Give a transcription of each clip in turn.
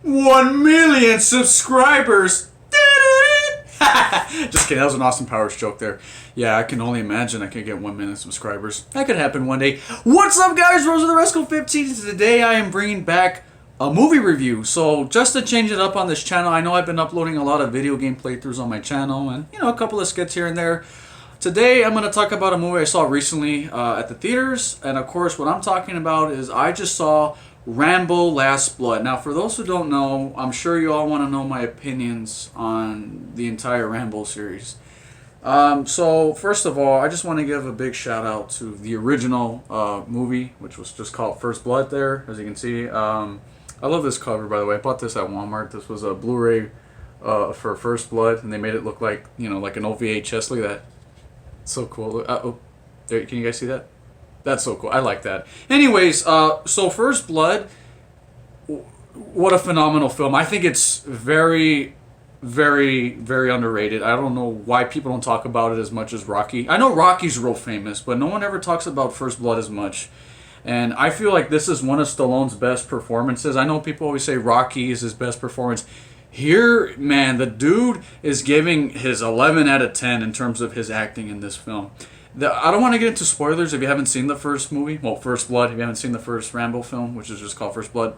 1 million subscribers. Just kidding. That was an Austin Powers joke there. Yeah, I can only imagine I could get 1 million subscribers. That could happen one day. What's up, guys? Rosy the Rascal 15. Today I am bringing back a movie review. So just to change it up on this channel, I know I've been uploading a lot of video game playthroughs on my channel and, a couple of skits here and there. Today I'm going to talk about a movie I saw recently at the theaters. And of course, what I'm talking about is I just saw Rambo Last Blood. Now, for those who don't know, I'm sure you all want to know my opinions on the entire Rambo series. So, first of all, I just want to give a big shout out to the original movie, which was just called First Blood there, as you can see. I love this cover, by the way. I bought this at Walmart. This was a Blu-ray for First Blood, and they made it look like, like an old VHS. Look at that. It's so cool. There, can you guys see that? That's so cool. I like that. Anyways, so First Blood, what a phenomenal film. I think it's very, very, very underrated. I don't know why people don't talk about it as much as Rocky. I know Rocky's real famous, but no one ever talks about First Blood as much. And I feel like this is one of Stallone's best performances. I know people always say Rocky is his best performance. Here, man, the dude is giving his 11 out of 10 in terms of his acting in this film. I don't want to get into spoilers if you haven't seen the first movie. Well, First Blood, if you haven't seen the first Rambo film, which is just called First Blood.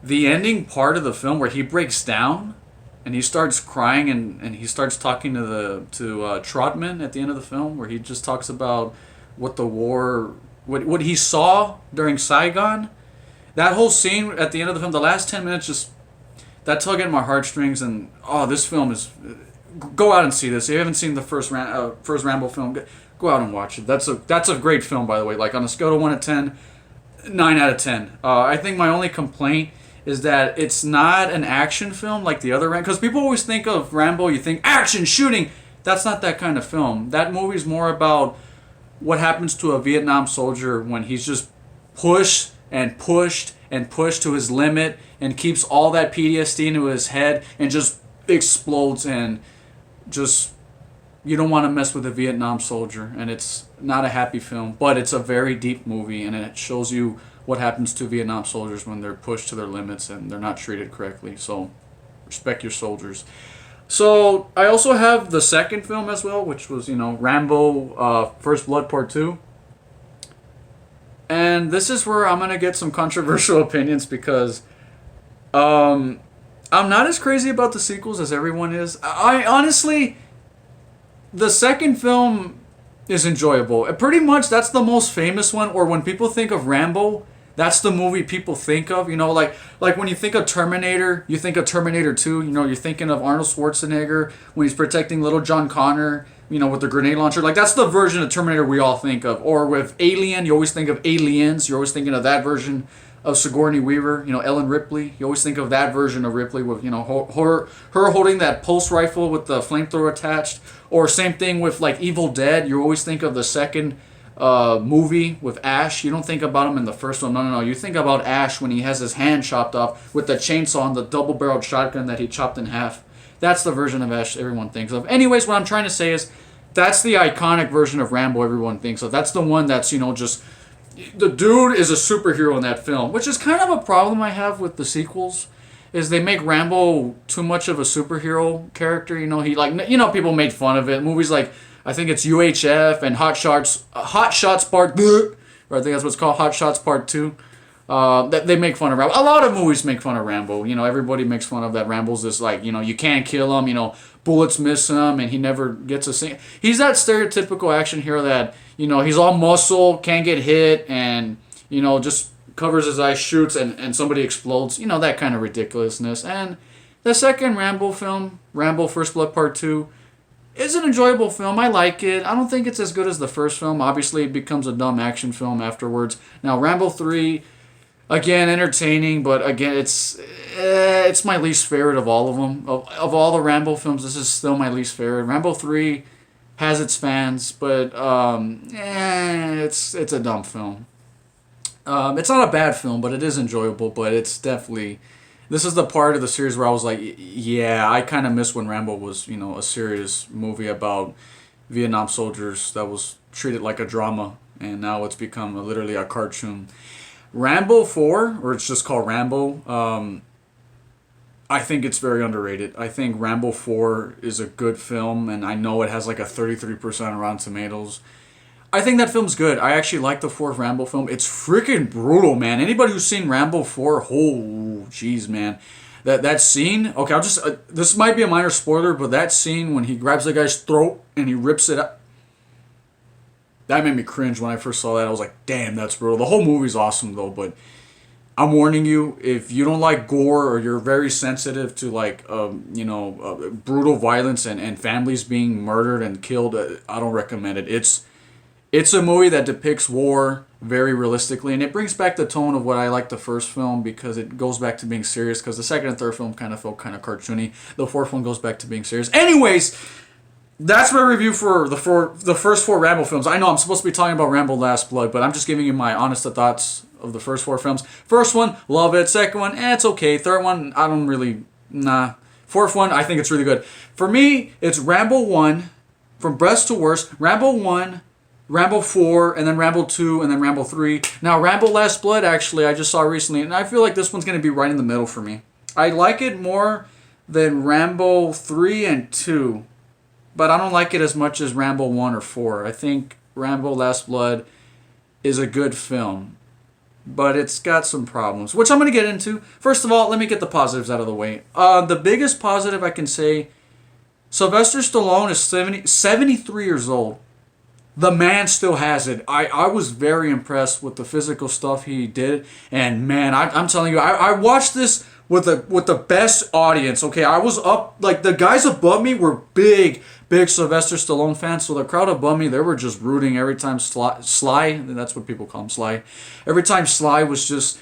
The ending part of the film where he breaks down and he starts crying and he starts talking to Trotman at the end of the film, where he just talks about what the war, what he saw during Saigon. That whole scene at the end of the film, the last 10 minutes, just that tug at my heartstrings. And this film is, go out and see this. If you haven't seen the first Rambo film, go out and watch it. That's a great film, by the way. Like, on a scale of 1 to 10, 9 out of 10. I think my only complaint is that it's not an action film like the other Rambo. Because people always think of Rambo, you think action, shooting. That's not that kind of film. That movie's more about what happens to a Vietnam soldier when he's just pushed and pushed and pushed to his limit and keeps all that PTSD into his head and just explodes and just... You don't want to mess with a Vietnam soldier, and it's not a happy film, but it's a very deep movie, and it shows you what happens to Vietnam soldiers when they're pushed to their limits and they're not treated correctly. So, respect your soldiers. So, I also have the second film as well, which was, Rambo First Blood Part 2. And this is where I'm going to get some controversial opinions because I'm not as crazy about the sequels as everyone is. I honestly... The second film is enjoyable. Pretty much that's the most famous one, or when people think of Rambo, that's the movie people think of. Like when you think of Terminator, you think of Terminator 2. You're thinking of Arnold Schwarzenegger when he's protecting little John Connor, with the grenade launcher. Like, that's the version of Terminator we all think of. Or with Alien, you always think of Aliens. You're always thinking of that version of Sigourney Weaver, Ellen Ripley. You always think of that version of Ripley with, her holding that pulse rifle with the flamethrower attached. Or same thing with, like, Evil Dead. You always think of the second movie with Ash. You don't think about him in the first one. No. You think about Ash when he has his hand chopped off with the chainsaw and the double-barreled shotgun that he chopped in half. That's the version of Ash everyone thinks of. Anyways, what I'm trying to say is that's the iconic version of Rambo everyone thinks of. That's the one that's, just... The dude is a superhero in that film, which is kind of a problem I have with the sequels. Is they make Rambo too much of a superhero character. People made fun of it. Movies like, I think it's UHF and Hot Shots Part, or I think that's what it's called, Hot Shots Part 2. That they make fun of Rambo. A lot of movies make fun of Rambo. Everybody makes fun of that. Rambo's this, like, you can't kill him, bullets miss him, and he never gets a single... He's that stereotypical action hero that, he's all muscle, can't get hit, and, just covers his eyes, shoots, and somebody explodes. That kind of ridiculousness. And the second Rambo film, Rambo First Blood Part 2, is an enjoyable film. I like it. I don't think it's as good as the first film. Obviously, it becomes a dumb action film afterwards. Now, Rambo 3... Again, entertaining, but again, it's my least favorite of all of them. Of all the Rambo films, this is still my least favorite. Rambo 3 has its fans, but it's a dumb film. It's not a bad film, but it is enjoyable, but it's definitely... This is the part of the series where I was like, yeah, I kind of miss when Rambo was, a serious movie about Vietnam soldiers that was treated like a drama, and now it's become literally a cartoon. Rambo 4, or it's just called Rambo, I think it's very underrated. I think Rambo 4 is a good film, and I know it has like a 33% on Rotten Tomatoes. I think that film's good. I actually like the fourth Rambo film. It's freaking brutal, man. Anybody who's seen Rambo 4, oh, jeez, man. That scene, okay, I'll just, this might be a minor spoiler, but that scene when he grabs the guy's throat and he rips it up, that made me cringe when I first saw that. I was like, damn, that's brutal. The whole movie's awesome, though, but I'm warning you, if you don't like gore or you're very sensitive to like brutal violence and families being murdered and killed, I don't recommend it. It's a movie that depicts war very realistically, and it brings back the tone of what I like the first film because it goes back to being serious. Because the second and third film kind of felt kind of cartoony. The fourth one goes back to being serious. Anyways, that's my review for the first four Rambo films. I know I'm supposed to be talking about Rambo Last Blood, but I'm just giving you my honest thoughts of the first four films. First one, love it. Second one, it's okay. Third one, I don't really, nah. Fourth one, I think it's really good. For me, it's Rambo 1, from best to worst, Rambo 1, Rambo 4, and then Rambo 2, and then Rambo 3. Now, Rambo Last Blood, actually, I just saw recently, and I feel like this one's going to be right in the middle for me. I like it more than Rambo 3 and 2, but I don't like it as much as Rambo 1 or 4. I think Rambo Last Blood is a good film, but it's got some problems, which I'm going to get into. First of all, let me get the positives out of the way. The biggest positive I can say, Sylvester Stallone is 73 years old. The man still has it. I was very impressed with the physical stuff he did. And man, I'm telling you, I watched this with the best audience. Okay, I was up, like the guys above me were big Sylvester Stallone fans. So the crowd above me, they were just rooting every time Sly, that's what people call him, Sly. Every time Sly was just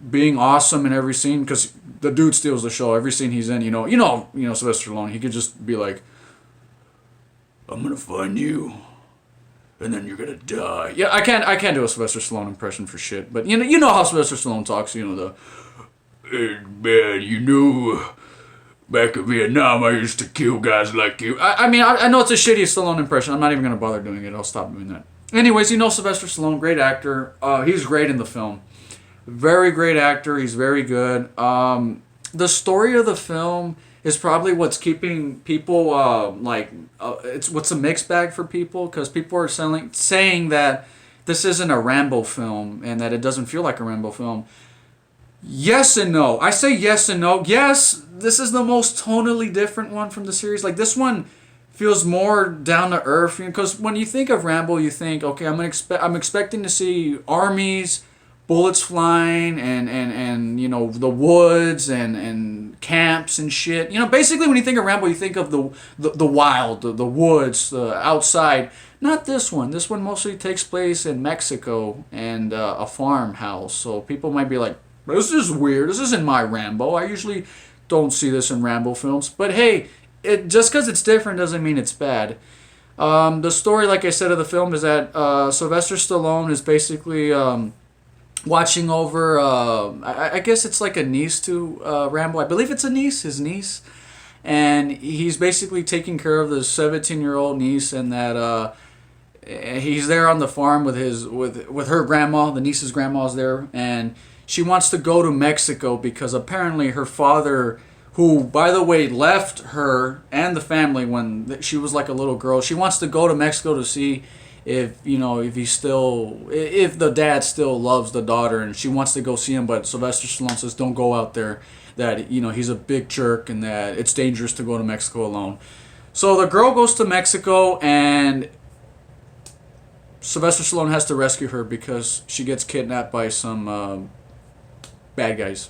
being awesome in every scene, because the dude steals the show. Every scene he's in, you know Sylvester Stallone, he could just be like, I'm gonna find you, and then you're gonna die. Yeah, I can't do a Sylvester Stallone impression for shit. But you know how Sylvester Stallone talks. You know hey, man, back in Vietnam, I used to kill guys like you. I mean, I know it's a shitty Stallone impression. I'm not even gonna bother doing it. I'll stop doing that. Anyways, Sylvester Stallone, great actor. He's great in the film. Very great actor. He's very good. The story of the film is probably what's keeping people it's what's a mixed bag for people, because people are saying that this isn't a Rambo film and that it doesn't feel like a Rambo film. Yes and no. I say yes and no. Yes, this is the most tonally different one from the series. Like, this one feels more down to earth, because when you think of Rambo, you think, okay, I'm expecting to see armies, bullets flying, and the woods and camps and shit. Basically when you think of Rambo, you think of the wild, the woods, the outside. Not this one. This one mostly takes place in Mexico and a farmhouse. So people might be like, this is weird. This isn't my Rambo. I usually don't see this in Rambo films. But hey, just because it's different doesn't mean it's bad. The story, like I said, of the film is that Sylvester Stallone is basically watching over, I guess it's like a niece to Rambo. I believe it's a niece, his niece. And he's basically taking care of the 17-year-old niece, and that he's there on the farm with her grandma. The niece's grandma's there, and she wants to go to Mexico because apparently her father, who, by the way, left her and the family when she was like a little girl, she wants to go to Mexico to see if the dad still loves the daughter, and she wants to go see him, but Sylvester Stallone says don't go out there, that he's a big jerk and that it's dangerous to go to Mexico alone. So the girl goes to Mexico, and Sylvester Stallone has to rescue her because she gets kidnapped by some bad guys.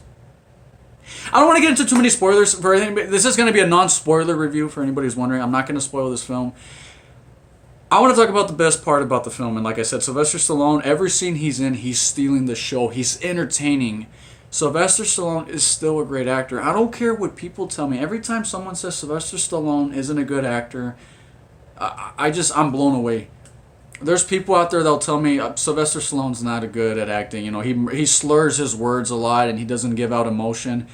I don't want to get into too many spoilers for anything, but this is going to be a non-spoiler review for anybody who's wondering. I'm not going to spoil this film. I want to talk about the best part about the film, and like I said, Sylvester Stallone, every scene he's in, he's stealing the show. He's entertaining. Sylvester Stallone is still a great actor. I don't care what people tell me. Every time someone says Sylvester Stallone isn't a good actor, I'm blown away. There's people out there that'll tell me Sylvester Stallone's not good at acting. He slurs his words a lot and he doesn't give out emotion.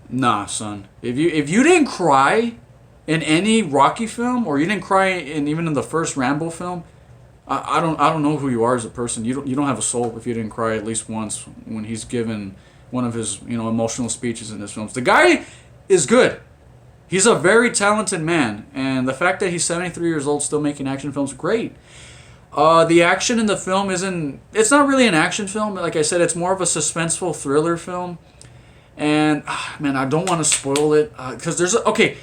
Nah, son. If you didn't cry in any Rocky film, or you didn't cry even in the first Rambo film, I don't know who you are as a person. You don't have a soul if you didn't cry at least once when he's given one of his emotional speeches in his films. The guy is good. He's a very talented man, and the fact that he's 73 years old still making action films, great. The action in the film isn't. It's not really an action film. Like I said, it's more of a suspenseful thriller film. And man, I don't want to spoil it because okay.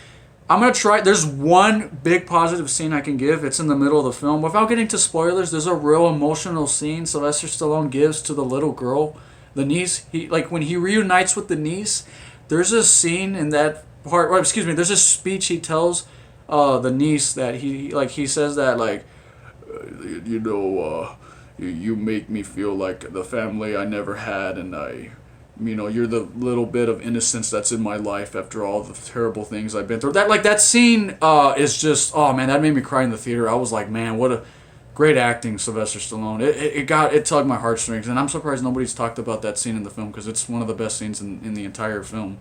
I'm gonna try. There's one big positive scene I can give. It's in the middle of the film. Without getting to spoilers, there's a real emotional scene Sylvester Stallone gives to the little girl, the niece. He like when he reunites with the niece. There's a scene in that part. Or, excuse me. There's a speech he tells the niece that he says that like you make me feel like the family I never had, and you're the little bit of innocence that's in my life after all the terrible things I've been through. That scene is just, oh man, that made me cry in the theater. I was like, man, what a great acting, Sylvester Stallone. It tugged my heartstrings, and I'm surprised nobody's talked about that scene in the film because it's one of the best scenes in the entire film.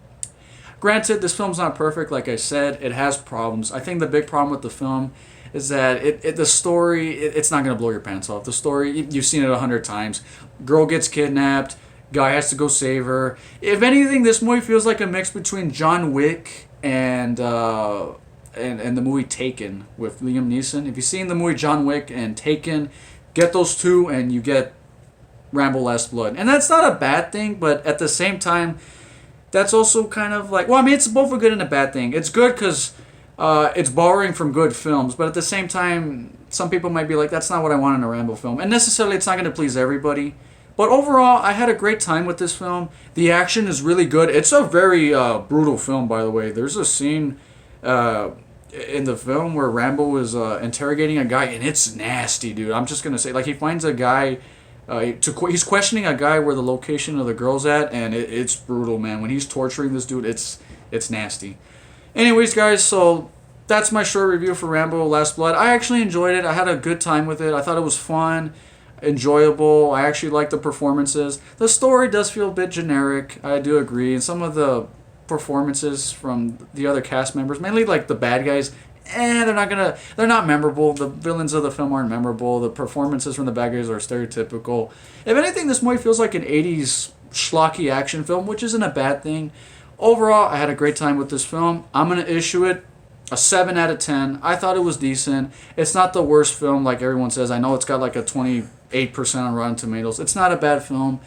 Granted, this film's not perfect, like I said. It has problems. I think the big problem with the film is that the story, it's not going to blow your pants off. The story, you've seen it 100 times. Girl gets kidnapped. Guy has to go save her. If anything, this movie feels like a mix between John Wick and the movie Taken with Liam Neeson. If you've seen the movie John Wick and Taken, get those two and you get Rambo Last Blood. And that's not a bad thing, but at the same time, that's also kind of like, well, I mean, it's both a good and a bad thing. It's good because it's borrowing from good films, but at the same time, some people might be like, that's not what I want in a Rambo film. And necessarily, it's not going to please everybody. But overall, I had a great time with this film. The action is really good. It's a very brutal film, by the way. There's a scene in the film where Rambo is interrogating a guy, and it's nasty, dude. I'm just gonna say, like, he finds a guy. He's questioning a guy where the location of the girl's at, and it's brutal, man. When he's torturing this dude, it's nasty. Anyways, guys, so that's my short review for Rambo Last Blood. I actually enjoyed it. I had a good time with it. I thought it was fun, enjoyable. I actually like the performances. The story does feel a bit generic. I do agree. And some of the performances from the other cast members, mainly like the bad guys, they're not memorable. The villains of the film aren't memorable. The performances from the bad guys are stereotypical. If anything, this movie feels like an 80s schlocky action film, which isn't a bad thing. Overall, I had a great time with this film. I'm going to issue it a 7 out of 10. I thought it was decent. It's not the worst film like everyone says. I know it's got like a 28% on Rotten Tomatoes. It's not a bad film.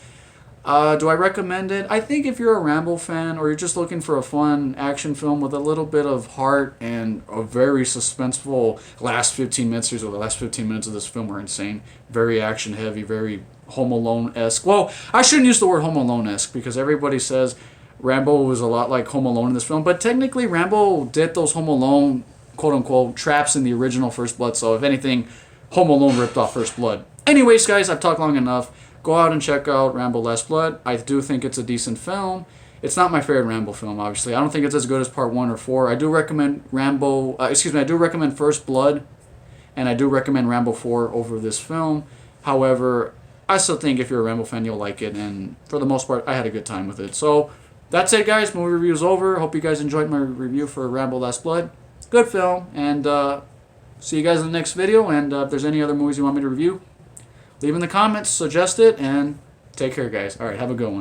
Do I recommend it? I think if you're a Rambo fan or you're just looking for a fun action film with a little bit of heart and a very suspenseful last 15 minutes, the last 15 minutes of this film are insane. Very action heavy, very Home Alone-esque. Well, I shouldn't use the word Home Alone-esque because everybody says Rambo was a lot like Home Alone in this film, but technically Rambo did those Home Alone, quote-unquote, traps in the original First Blood, so if anything, Home Alone ripped off First Blood. Anyways, guys, I've talked long enough. Go out and check out Rambo Last Blood. I do think it's a decent film. It's not my favorite Rambo film, obviously. I don't think it's as good as Part 1 or 4. I do recommend I do recommend First Blood, and I do recommend Rambo 4 over this film. However, I still think if you're a Rambo fan, you'll like it, and for the most part, I had a good time with it. So, that's it, guys. Movie review is over. Hope you guys enjoyed my review for Rambo Last Blood. Good film, and see you guys in the next video, and if there's any other movies you want me to review, leave in the comments, suggest it, and take care, guys. All right, have a good one.